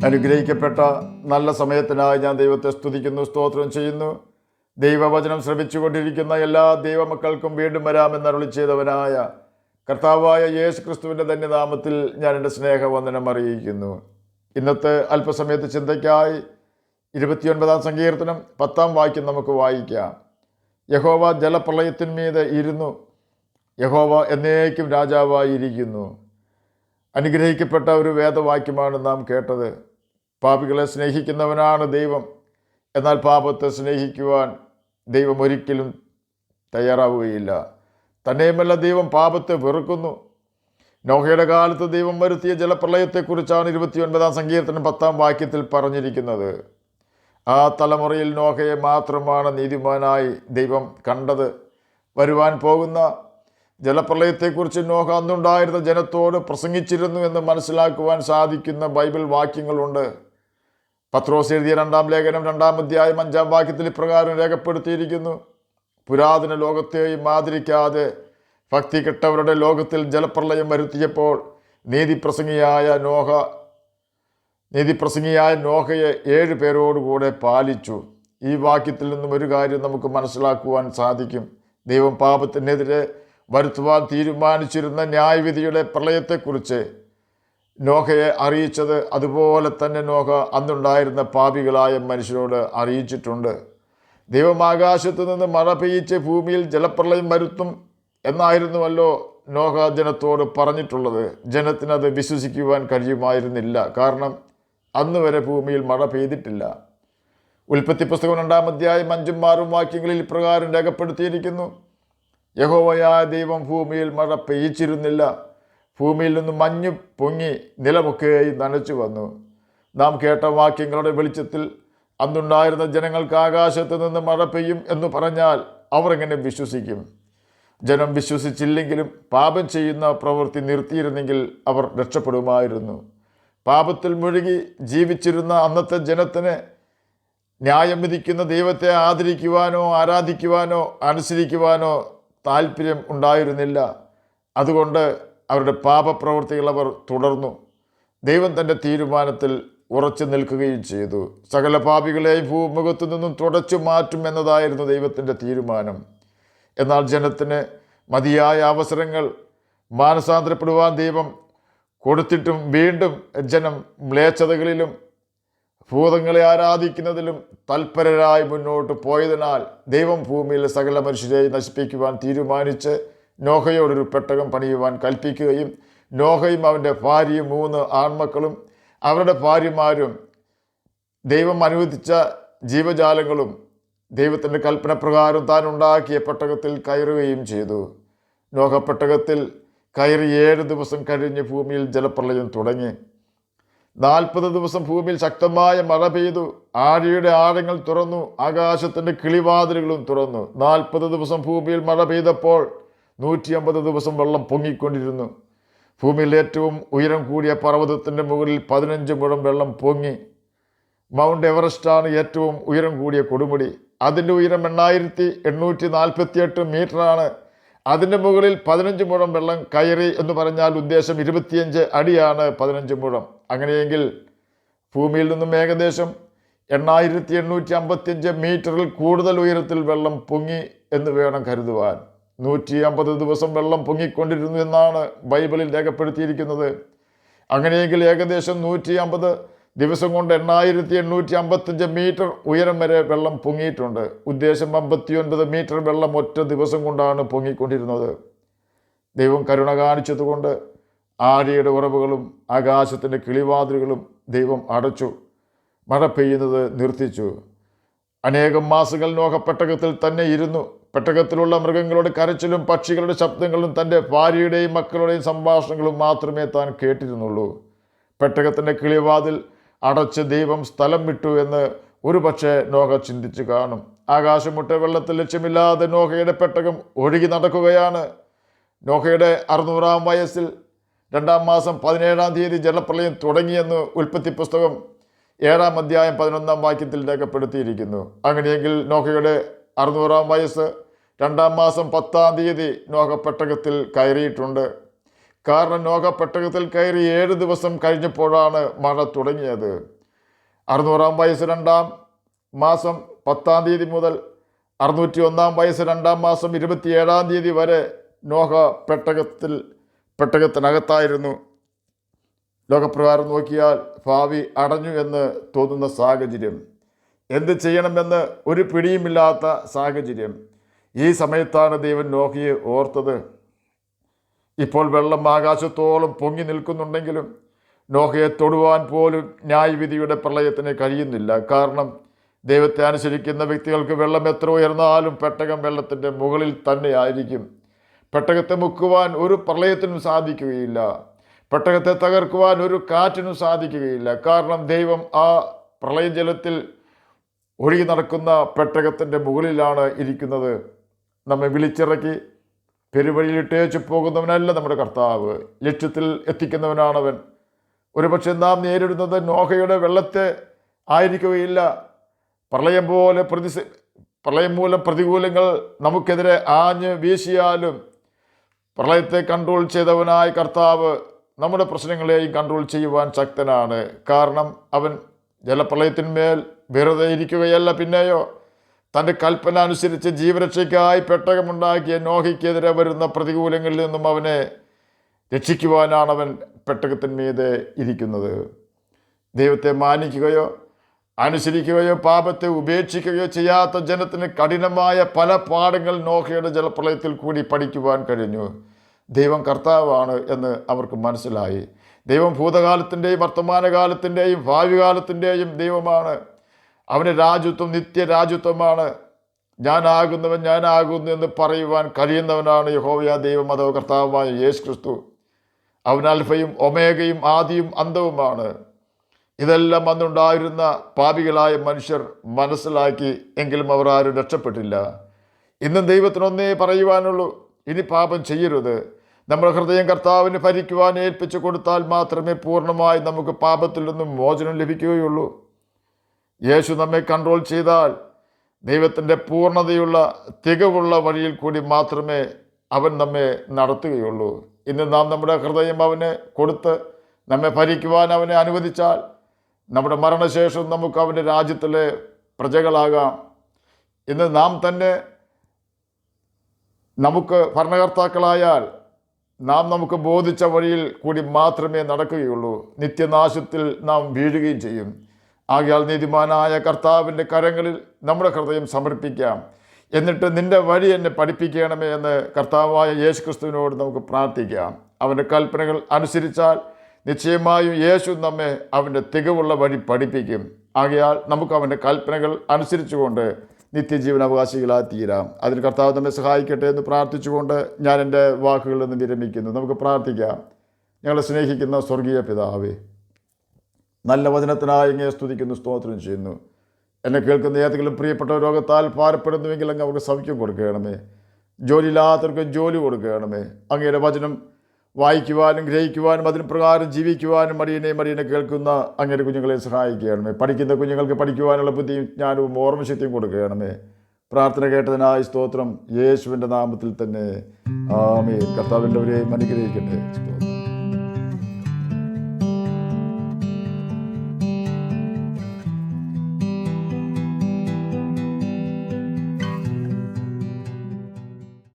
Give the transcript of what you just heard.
അനുഗ്രഹിക്കപ്പെട്ട നല്ല സമയത്തിനായി ഞാൻ ദൈവത്തെ സ്തുതിക്കുന്നു, സ്തോത്രം ചെയ്യുന്നു. ദൈവവചനം ശ്രമിച്ചുകൊണ്ടിരിക്കുന്ന എല്ലാ ദൈവമക്കൾക്കും വീണ്ടും വരാമെന്ന് അരുളി ചെയ്തവനായ കർത്താവായ യേശു ക്രിസ്തുവിൻ്റെ ധന്യനാമത്തിൽ ഞാൻ എൻ്റെ സ്നേഹവന്ദനം അറിയിക്കുന്നു. ഇന്നത്തെ അല്പസമയത്ത് ചിന്തയ്ക്കായി 29-ാം സങ്കീർത്തനം 10-ാം വാക്യം നമുക്ക് വായിക്കാം. യഹോവ ജലപ്രളയത്തിന്മീതെ ഇരുന്നു, യഹോവ എന്നേക്കും രാജാവായിരിക്കുന്നു. അനുഗ്രഹിക്കപ്പെട്ട ഒരു വേദവാക്യമാണ് നാം കേട്ടത്. പാപികളെ സ്നേഹിക്കുന്നവനാണ് ദൈവം, എന്നാൽ പാപത്തെ സ്നേഹിക്കുവാൻ ദൈവം ഒരിക്കലും തയ്യാറാവുകയില്ല. തന്നെയുമല്ല, ദൈവം പാപത്തെ വെറുക്കുന്നു. നോഹയുടെ കാലത്ത് ദൈവം വരുത്തിയ ജലപ്രളയത്തെക്കുറിച്ചാണ് 29-ാം സങ്കീർത്തനം 10-ാം വാക്യത്തിൽ പറഞ്ഞിരിക്കുന്നത്. ആ തലമുറയിൽ നോഹയെ മാത്രമാണ് നീതിമാനായി ദൈവം കണ്ടത്. വരുവാൻ പോകുന്ന ജലപ്രളയത്തെക്കുറിച്ച് നോഹ അന്നുണ്ടായിരുന്ന ജനത്തോട് പ്രസംഗിച്ചിരുന്നു എന്ന് മനസ്സിലാക്കുവാൻ സാധിക്കുന്ന ബൈബിൾ വാക്യങ്ങളുണ്ട്. പത്രോസ് എഴുതിയ 2-ാം ലേഖനം 2-ാം അധ്യായം 5-ാം വാക്യത്തിൽ ഇപ്രകാരം രേഖപ്പെടുത്തിയിരിക്കുന്നു: പുരാതന ലോകത്തെയും ആദരിക്കാതെ ഭക്തി കെട്ടവരുടെ ലോകത്തിൽ ജലപ്രളയം വരുത്തിയപ്പോൾ നീതിപ്രസംഗിയായ നോഹയെ 7 പേരോടുകൂടെ പാലിച്ചു. ഈ വാക്യത്തിൽ നിന്നും ഒരു കാര്യം നമുക്ക് മനസ്സിലാക്കുവാൻ സാധിക്കും. ദൈവം പാപത്തിനെതിരെ വരുത്തുവാൻ തീരുമാനിച്ചിരുന്ന ന്യായവിധിയുടെ പ്രളയത്തെക്കുറിച്ച് നോഹയെ അറിയിച്ചത് അതുപോലെ തന്നെ നോഹ അന്നുണ്ടായിരുന്ന പാപികളായ മനുഷ്യരോട് അറിയിച്ചിട്ടുണ്ട്. ദൈവം ആകാശത്ത് നിന്ന് മഴ പെയ്യിച്ച് ഭൂമിയിൽ ജലപ്രളയം വരുത്തും എന്നായിരുന്നുവല്ലോ നോഹ ജനത്തോട് പറഞ്ഞിട്ടുള്ളത്. ജനത്തിനത് വിശ്വസിക്കുവാൻ കഴിയുമായിരുന്നില്ല. കാരണം അന്ന് വരെ ഭൂമിയിൽ മഴ പെയ്തിട്ടില്ല. ഉൽപ്പത്തി പുസ്തകം 2-ാം അധ്യായം 5-ഉം 6-ഉം വാക്യങ്ങളിൽ ഇപ്രകാരം രേഖപ്പെടുത്തിയിരിക്കുന്നു: യഹോവയായ ദൈവം ഭൂമിയിൽ മഴ പെയ്യിച്ചിരുന്നില്ല, ഭൂമിയിൽ നിന്ന് മഞ്ഞ് പൊങ്ങി നിലമൊക്കെയായി നനച്ചു വന്നു. നാം കേട്ട വാക്യങ്ങളുടെ വെളിച്ചത്തിൽ അന്നുണ്ടായിരുന്ന ജനങ്ങൾക്ക് ആകാശത്ത് നിന്ന് മഴ പെയ്യും എന്ന് പറഞ്ഞാൽ അവർ എങ്ങനെ വിശ്വസിക്കും? ജനം വിശ്വസിച്ചില്ലെങ്കിലും പാപം ചെയ്യുന്ന പ്രവൃത്തി നിർത്തിയിരുന്നെങ്കിൽ അവർ രക്ഷപ്പെടുമായിരുന്നു. പാപത്തിൽ മുഴുകി ജീവിച്ചിരുന്ന അന്നത്തെ ജനത്തിന് ന്യായം വിധിക്കുന്ന ദൈവത്തെ ആദരിക്കുവാനോ ആരാധിക്കുവാനോ അനുസരിക്കുവാനോ താല്പര്യം ഉണ്ടായിരുന്നില്ല. അതുകൊണ്ട് അവരുടെ പാപപ്രവൃത്തികൾ അവർ തുടർന്നു. ദൈവം തൻ്റെ തീരുമാനത്തിൽ ഉറച്ചു നിൽക്കുകയും ചെയ്തു. സകല പാപികളെയും ഭൂമുഖത്തു നിന്നും തുടച്ചു മാറ്റും എന്നതായിരുന്നു ദൈവത്തിൻ്റെ തീരുമാനം. എന്നാൽ ജനത്തിന് മതിയായ അവസരങ്ങൾ മാനസാന്തരപ്പെടുവാൻ ദൈവം കൊടുത്തിട്ടും വീണ്ടും ജനം മ്ലേച്ഛതകളിലും ഭൂതങ്ങളെ ആരാധിക്കുന്നതിലും തൽപരരായി മുന്നോട്ട് പോയതിനാൽ ദൈവം ഭൂമിയിൽ സകല മനുഷ്യരെയും നശിപ്പിക്കുവാൻ തീരുമാനിച്ച് നോഹയോടൊരു പെട്ടകം പണിയുവാൻ കൽപ്പിക്കുകയും നോഹയും അവൻ്റെ ഭാര്യയും 3 ആൺമക്കളും അവരുടെ ഭാര്യമാരും ദൈവം അനുവദിച്ച ജീവജാലങ്ങളും ദൈവത്തിൻ്റെ കൽപ്പന പ്രകാരം താൻ ഉണ്ടാക്കിയ പെട്ടകത്തിൽ കയറുകയും ചെയ്തു. നോഹ പെട്ടകത്തിൽ കയറി 7 ദിവസം കഴിഞ്ഞ് ഭൂമിയിൽ ജലപ്രളയം തുടങ്ങി. 40 ദിവസം ഭൂമിയിൽ ശക്തമായ മഴ പെയ്തു. ആഴിയുടെ ആഴങ്ങൾ തുറന്നു, ആകാശത്തിൻ്റെ കിളിവാതിലുകളും തുറന്നു. 40 ദിവസം ഭൂമിയിൽ മഴ പെയ്തപ്പോൾ 150 ദിവസം വെള്ളം പൊങ്ങിക്കൊണ്ടിരുന്നു. ഭൂമിയിൽ ഏറ്റവും ഉയരം കൂടിയ പർവ്വതത്തിൻ്റെ മുകളിൽ 15 മുഴം വെള്ളം പൊങ്ങി. മൗണ്ട് എവറസ്റ്റാണ് ഏറ്റവും ഉയരം കൂടിയ കൊടുമുടി. അതിൻ്റെ ഉയരം 8848 മീറ്ററാണ്. അതിൻ്റെ മുകളിൽ 15 മുഴം വെള്ളം കയറി എന്ന് പറഞ്ഞാൽ ഉദ്ദേശം 25 അടിയാണ് 15 മുഴം. അങ്ങനെയെങ്കിൽ ഭൂമിയിൽ നിന്നും ഏകദേശം 8855 മീറ്ററിൽ കൂടുതൽ ഉയരത്തിൽ വെള്ളം പൊങ്ങി എന്ന് വേണം കരുതുവാൻ. 150 ദിവസം വെള്ളം പൊങ്ങിക്കൊണ്ടിരുന്നു എന്നാണ് ബൈബിളിൽ രേഖപ്പെടുത്തിയിരിക്കുന്നത്. അങ്ങനെയെങ്കിൽ ഏകദേശം 150 ദിവസം കൊണ്ട് 8855 മീറ്റർ ഉയരം വരെ വെള്ളം പൊങ്ങിയിട്ടുണ്ട്. ഉദ്ദേശം 59 മീറ്റർ വെള്ളം ഒറ്റ ദിവസം കൊണ്ടാണ് പൊങ്ങിക്കൊണ്ടിരുന്നത്. ദൈവം കരുണ കാണിച്ചതുകൊണ്ട് ആഴിയുടെ ഉറവുകളും ആകാശത്തിൻ്റെ കിളിവാതിലുകളും ദൈവം അടച്ചു. മഴ പെയ്യുന്നത് നിർത്തിച്ചു. അനേകം മാസങ്ങൾ നോഹ പെട്ടകത്തിൽ തന്നെ ഇരുന്നു. പെട്ടകത്തിലുള്ള മൃഗങ്ങളുടെ കരച്ചിലും പക്ഷികളുടെ ശബ്ദങ്ങളും തൻ്റെ ഭാര്യയുടെയും മക്കളുടെയും സംഭാഷണങ്ങളും മാത്രമേ താൻ കേട്ടിരുന്നുള്ളൂ. പെട്ടകത്തിൻ്റെ കിളിവാതിൽ അടച്ച് ദൈവം സ്ഥലം വിട്ടു എന്ന് ഒരു പക്ഷേ നോഹ ചിന്തിച്ചു കാണും. ആകാശമുട്ട വെള്ളത്തിൽ ലക്ഷ്യമില്ലാതെ നോഹയുടെ പെട്ടകം ഒഴുകി നടക്കുകയാണ്. നോഹയുടെ 600-ാം വയസ്സിൽ 2-ാം മാസം 17-ാം തീയതി ജലപ്രളയം തുടങ്ങിയെന്ന് ഉൽപ്പത്തി പുസ്തകം 7-ാം അധ്യായം 11-ാം വാക്യത്തിൽ രേഖപ്പെടുത്തിയിരിക്കുന്നു. അങ്ങനെയെങ്കിൽ നോഹയുടെ 600-ാം വയസ്സ് 2-ാം മാസം 10-ാം തീയതി നോഹ പെട്ടകത്തിൽ കയറിയിട്ടുണ്ട്. കാരണം നോഹ പെട്ടകത്തിൽ കയറി 7 ദിവസം കഴിഞ്ഞപ്പോഴാണ് മഴ തുടങ്ങിയത്. 600-ാം വയസ്സ് 2-ാം മാസം 10-ാം തീയതി മുതൽ 601-ാം വയസ്സ് 2-ാം മാസം 27-ാം തീയതി വരെ നോഹ പെട്ടകത്തിനകത്തായിരുന്നു. ലോകപ്രകാരം നോക്കിയാൽ ഭാവി അടഞ്ഞു എന്ന് തോന്നുന്ന സാഹചര്യം, എന്ത് ചെയ്യണമെന്ന് ഒരു പിടിയുമില്ലാത്ത സാഹചര്യം. ഈ സമയത്താണ് ദൈവം നോഹയെ ഓർത്തത്. ഇപ്പോൾ വെള്ളം ആകാശത്തോളം പൊങ്ങി നിൽക്കുന്നുണ്ടെങ്കിലും നോഹയെ തൊടുവാൻ പോലും ന്യായവിധിയുടെ പ്രളയത്തിന് കഴിയുന്നില്ല. കാരണം ദൈവത്തെ അനുസരിക്കുന്ന വ്യക്തികൾക്ക് വെള്ളം എത്ര ഉയർന്നാലും പെട്ടകം വെള്ളത്തിൻ്റെ മുകളിൽ തന്നെ ആയിരിക്കും. പെട്ടകത്തെ മുക്കുവാൻ ഒരു പ്രളയത്തിനും സാധിക്കുകയില്ല. പെട്ടകത്തെ തകർക്കുവാൻ ഒരു കാറ്റിനും സാധിക്കുകയില്ല. കാരണം ദൈവം ആ പ്രളയജലത്തിൽ ഒഴുകി നടക്കുന്ന പെട്ടകത്തിൻ്റെ മുകളിലാണ് ഇരിക്കുന്നത്. നമ്മെ വിളിച്ചിറക്കി പെരുവഴിയിലിട്ടേച്ച് പോകുന്നവനല്ല നമ്മുടെ കർത്താവ്, ലക്ഷ്യത്തിൽ എത്തിക്കുന്നവനാണവൻ. ഒരുപക്ഷെ നാം നേരിടുന്നത് നോഹയുടെ വെള്ളത്തെ ആയിരിക്കുകയില്ല. പ്രളയം മൂലം പ്രതികൂലങ്ങൾ നമുക്കെതിരെ ആഞ്ഞ് വീശിയാലും പ്രളയത്തെ കൺട്രോൾ ചെയ്തവനായ കർത്താവ് നമ്മുടെ പ്രശ്നങ്ങളെയും കൺട്രോൾ ചെയ്യുവാൻ ശക്തനാണ്. കാരണം അവൻ ജലപ്രളയത്തിന്മേൽ വെറുതെ ഇരിക്കുകയല്ല, പിന്നെയോ തൻ്റെ കൽപ്പന അനുസരിച്ച് ജീവരക്ഷയ്ക്കായി പെട്ടകമുണ്ടാക്കിയ നോഹയ്ക്കെതിരെ വരുന്ന പ്രതികൂലങ്ങളിൽ നിന്നും അവനെ രക്ഷിക്കുവാനാണ് അവൻ പെട്ടകത്തിന്മീതെ ഇരിക്കുന്നത്. ദൈവത്തെ മാനിക്കുകയോ അനുസരിക്കുകയോ പാപത്തെ ഉപേക്ഷിക്കുകയോ ചെയ്യാത്ത ജനത്തിന് കഠിനമായ പല പാഠങ്ങൾ നോഹയുടെ ജലപ്രളയത്തിൽ കൂടി പഠിക്കുവാൻ കഴിഞ്ഞു. ദൈവം കർത്താവാണ് എന്ന് അവർക്ക് മനസ്സിലായി. ദൈവം ഭൂതകാലത്തിൻ്റെയും വർത്തമാനകാലത്തിൻ്റെയും ഭാവികാലത്തിൻ്റെയും ദൈവമാണ്. അവന് രാജ്യത്വം നിത്യരാജ്യത്വമാണ്. ഞാനാകുന്നു എന്ന് പറയുവാൻ കഴിയുന്നവനാണ് യഹോവയാ ദൈവം, അഥവാ കർത്താവായ യേശു ക്രിസ്തു. അവൻ അൽഫയും ഒമേഗയും ആദിയും അന്തവുമാണ്. ഇതെല്ലാം അന്നുണ്ടായിരുന്ന പാപികളായ മനുഷ്യർ മനസ്സിലാക്കി, എങ്കിലും അവർ ആരും രക്ഷപ്പെട്ടില്ല. ഇന്നും ദൈവത്തിനൊന്നേ പറയുവാനുള്ളൂ: ഇനി പാപം ചെയ്യരുത്. നമ്മുടെ ഹൃദയം കർത്താവിന് ഭരിക്കുവാൻ ഏൽപ്പിച്ചു കൊടുത്താൽ മാത്രമേ പൂർണ്ണമായി നമുക്ക് പാപത്തിൽ നിന്നും മോചനം ലഭിക്കുകയുള്ളൂ. യേശു നമ്മെ കൺട്രോൾ ചെയ്താൽ ദൈവത്തിൻ്റെ പൂർണ്ണതയുള്ള തികവുള്ള വഴിയിൽ കൂടി മാത്രമേ അവൻ നമ്മെ നടത്തുകയുള്ളൂ. ഇന്ന് നാം നമ്മുടെ ഹൃദയം അവന് കൊടുത്ത് നമ്മെ ഭരിക്കുവാൻ അവനെ അനുവദിച്ചാൽ നമ്മുടെ മരണശേഷം നമുക്ക് അവൻ്റെ രാജ്യത്തിലെ പ്രജകളാകാം. ഇന്ന് നാം തന്നെ നമുക്ക് ഭരണകർത്താക്കളായാൽ നാം നമുക്ക് ബോധിച്ച വഴിയിൽ കൂടി മാത്രമേ നടക്കുകയുള്ളൂ. നിത്യനാശത്തിൽ നാം വീഴുകയും ചെയ്യും. ആകയാൽ നീതിമാനായ കർത്താവിൻ്റെ കരങ്ങളിൽ നമ്മുടെ ഹൃദയം സമർപ്പിക്കാം. എന്നിട്ട് നിൻ്റെ വഴി എന്നെ പഠിപ്പിക്കണമേ എന്ന് കർത്താവായ യേശു ക്രിസ്തുവിനോട് നമുക്ക് പ്രാർത്ഥിക്കാം. അവൻ്റെ കൽപ്പനകൾ അനുസരിച്ചാൽ നിശ്ചയമായും യേശു നമ്മെ അവൻ്റെ തികവുള്ള വഴി പഠിപ്പിക്കും. ആകയാൽ നമുക്ക് അവൻ്റെ കൽപ്പനകൾ അനുസരിച്ചുകൊണ്ട് നിത്യജീവൻ അവകാശികളായി തീരാം. അതിന് കർത്താവ് നമ്മെ സഹായിക്കട്ടെ എന്ന് പ്രാർത്ഥിച്ചുകൊണ്ട് ഞാൻ എൻ്റെ വാക്കുകളിൽ നിന്ന് വിരമിക്കുന്നു. നമുക്ക് പ്രാർത്ഥിക്കാം. ഞങ്ങളെ സ്നേഹിക്കുന്ന സ്വർഗീയ പിതാവേ, നല്ല വചനത്തിനായി അങ്ങയെ സ്തുതിക്കുന്നു, സ്തോത്രം ചെയ്യുന്നു. എന്നെ കേൾക്കുന്ന ഏതെങ്കിലും പ്രിയപ്പെട്ട രോഗത്താൽ ഭാരപ്പെടുന്നുവെങ്കിൽ അങ്ങ് അവർക്ക് സൗഖ്യം കൊടുക്കണമേ. ജോലിയില്ലാത്തവർക്ക് ജോലി കൊടുക്കണമേ. അങ്ങയുടെ വചനം വായിക്കുവാനും ഗ്രഹിക്കുവാനും അതിന് പ്രകാരം ജീവിക്കുവാനും മടിയനെ കേൾക്കുന്ന അങ്ങയുടെ കുഞ്ഞുങ്ങളെ സഹായിക്കണമേ. പഠിക്കുന്ന കുഞ്ഞുങ്ങൾക്ക് പഠിക്കുവാനുള്ള ബുദ്ധിയും ജ്ഞാനവും ഓർമ്മശക്തിയും കൊടുക്കണമേ. പ്രാർത്ഥന കേട്ടതിനായി സ്തോത്രം. യേശുവിൻ്റെ നാമത്തിൽ തന്നെ ആമേൻ. കർത്താവിൻ്റെ അനുഗ്രഹിക്കട്ടെ. സ്തോത്രം.